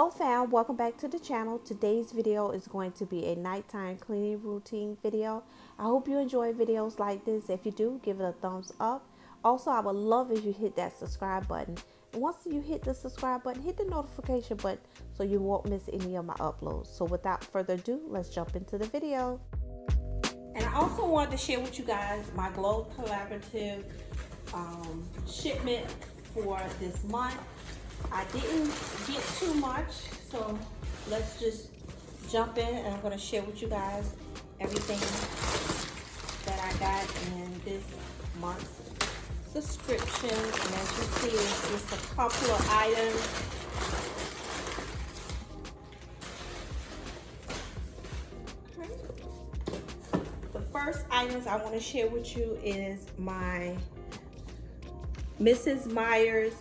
Hello fam, welcome back to the channel. Today's video is going to be a nighttime cleaning routine video. I hope you enjoy videos like this. If you do, give it a thumbs up. Also, I would love if you hit that subscribe button. And once you hit the subscribe button, hit the notification button so you won't miss any of my uploads. So without further ado, let's jump into the video. And I also wanted to share with you guys my Glow Collaborative shipment for this month. I didn't get too much, so let's just jump in and I'm going to share with you guys everything that I got in this month's subscription. And as you see, it's just a couple of items. Okay. The first items I want to share with you is my Mrs. Meyer's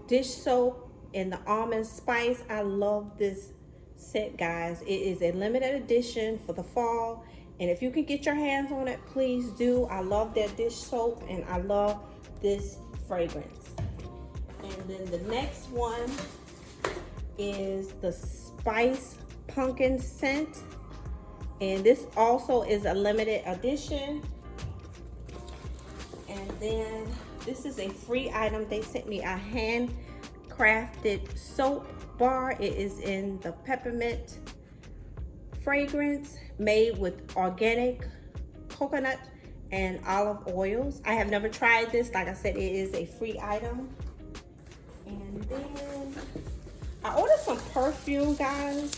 dish soap in the almond spice. I love this set, guys. It is a limited edition for the fall, and if you can get your hands on it, please do. I love that dish soap and I love this fragrance. And then the next one is the spice pumpkin scent, and this also is a limited edition. And then this is a free item. They sent me a handcrafted soap bar. It is in the peppermint fragrance, made with organic coconut and olive oils. I have never tried this. Like I said, it is a free item. And then I ordered some perfume, guys.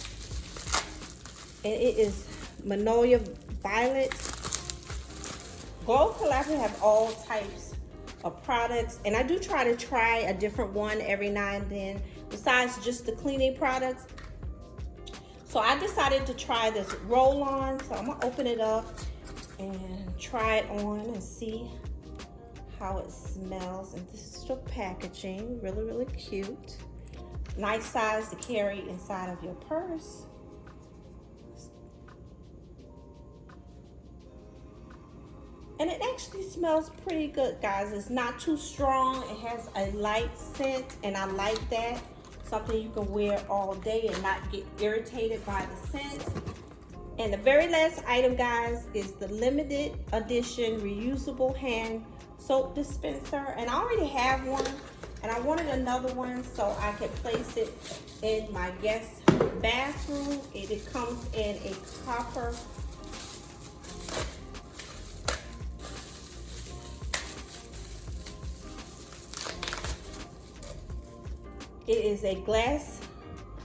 And it is Magnolia Violet. Glow Collaborative have all types of products, and I do try a different one every now and then besides just the cleaning products. So I decided to try this roll-on, so I'm gonna open it up and try it on and see how it smells. And this is the packaging, really cute. Nice size to carry inside of your purse. And it actually smells pretty good, guys. It's not too strong. It has a light scent, and I like that. Something you can wear all day and not get irritated by the scent. And the very last item, guys, is the limited edition reusable hand soap dispenser. And I already have one, and I wanted another one so I could place it in my guest bathroom. It comes in a copper It is a glass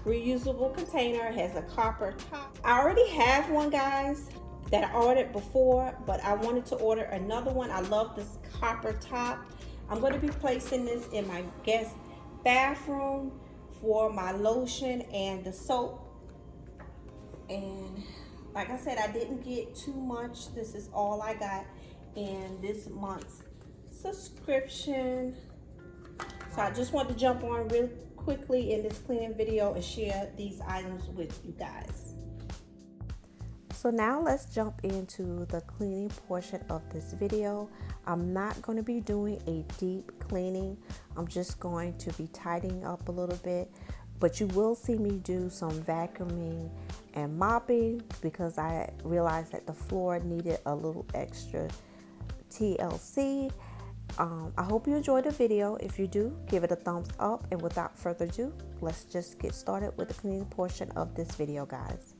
reusable container. It has a copper top. I already have one, guys, that I ordered before, but I wanted to order another one. I love this copper top. I'm going to be placing this in my guest bathroom for my lotion and the soap. And like I said, I didn't get too much. This is all I got in this month's subscription. So I just want to jump on real quickly in this cleaning video and share these items with you guys. So now let's jump into the cleaning portion of this video. I'm not going to be doing a deep cleaning. I'm just going to be tidying up a little bit, but you will see me do some vacuuming and mopping because I realized that the floor needed a little extra TLC. I hope you enjoyed the video. If you do, give it a thumbs up, and without further ado, let's just get started with the cleaning portion of this video, guys.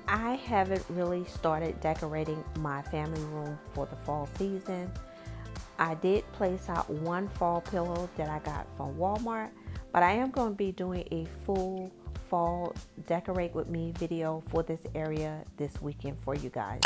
I haven't really started decorating my family room for the fall season. I did place out one fall pillow that I got from Walmart, but I am going to be doing a full fall decorate with me video for this area this weekend for you guys.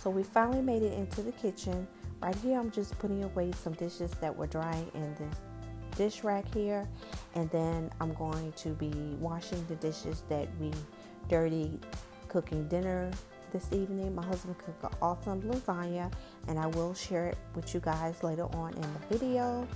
So we finally made it into the kitchen. Right here, I'm just putting away some dishes that were drying in this dish rack here. And then I'm going to be washing the dishes that we dirtied cooking dinner this evening. My husband cooked an awesome lasagna, and I will share it with you guys later on in the video.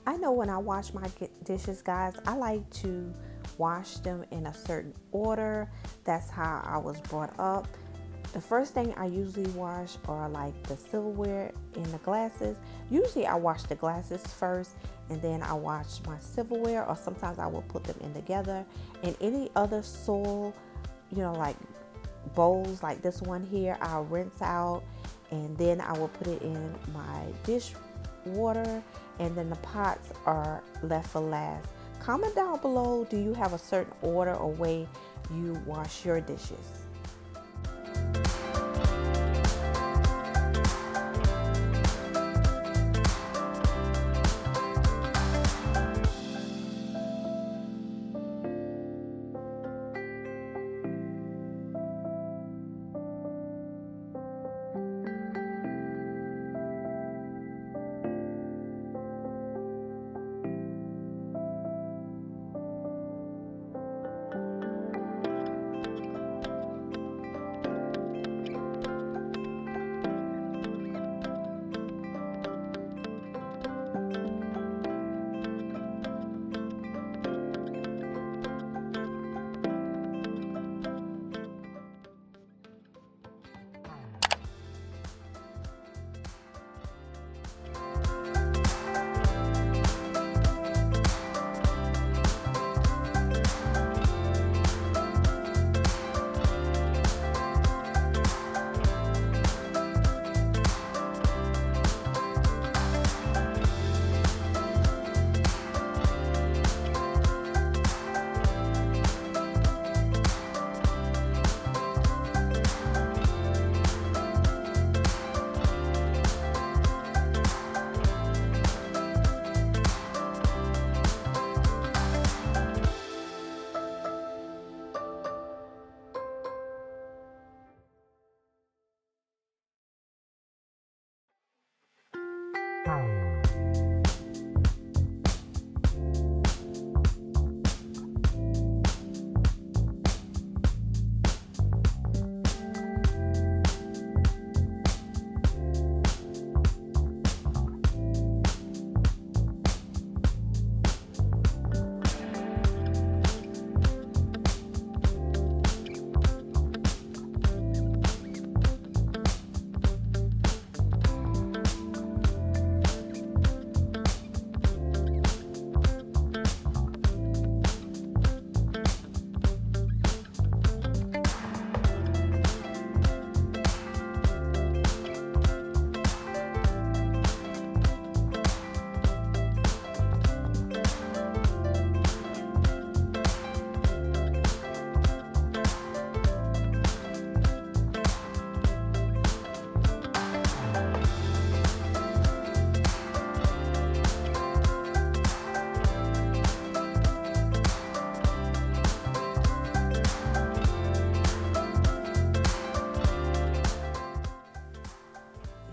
I know when I wash my dishes, guys, I like to wash them in a certain order. That's how I was brought up. The first thing I usually wash are like the silverware and the glasses. Usually I wash the glasses first and then I wash my silverware, or sometimes I will put them in together. And any other soil, like bowls like this one here, I'll rinse out and then I will put it in my dish water, and then the pots are left for last. Comment down below, do you have a certain order or way you wash your dishes?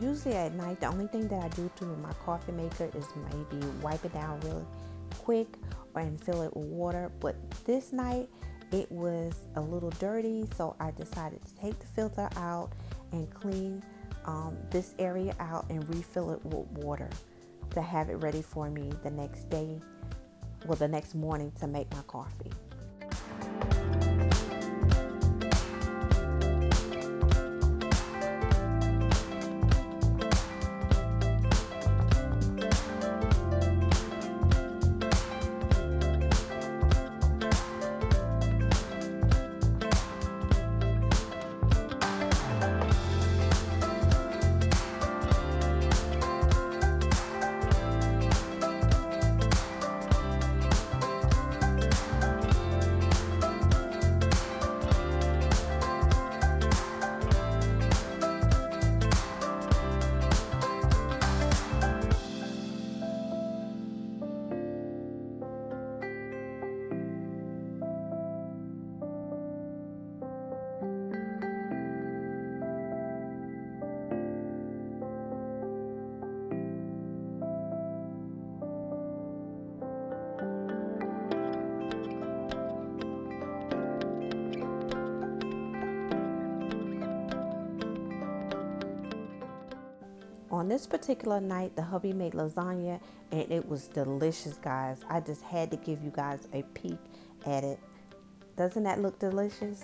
Usually at night, the only thing that I do to my coffee maker is maybe wipe it down really quick and fill it with water. But this night, it was a little dirty, so I decided to take the filter out and clean this area out and refill it with water to have it ready for me the next day, well, the next morning to make my coffee. on this particular night, the hubby made lasagna and it was delicious, guys. I just had to give you guys a peek at it. Doesn't that look delicious?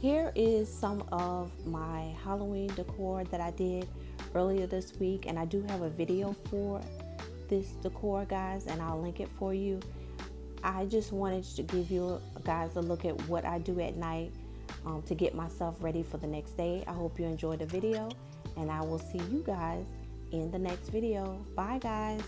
Here is some of my Halloween decor that I did earlier this week, and I do have a video for this decor, guys, and I'll link it for you. I just wanted to give you guys a look at what I do at night to get myself ready for the next day. I hope you enjoyed the video, and I will see you guys in the next video. Bye, guys.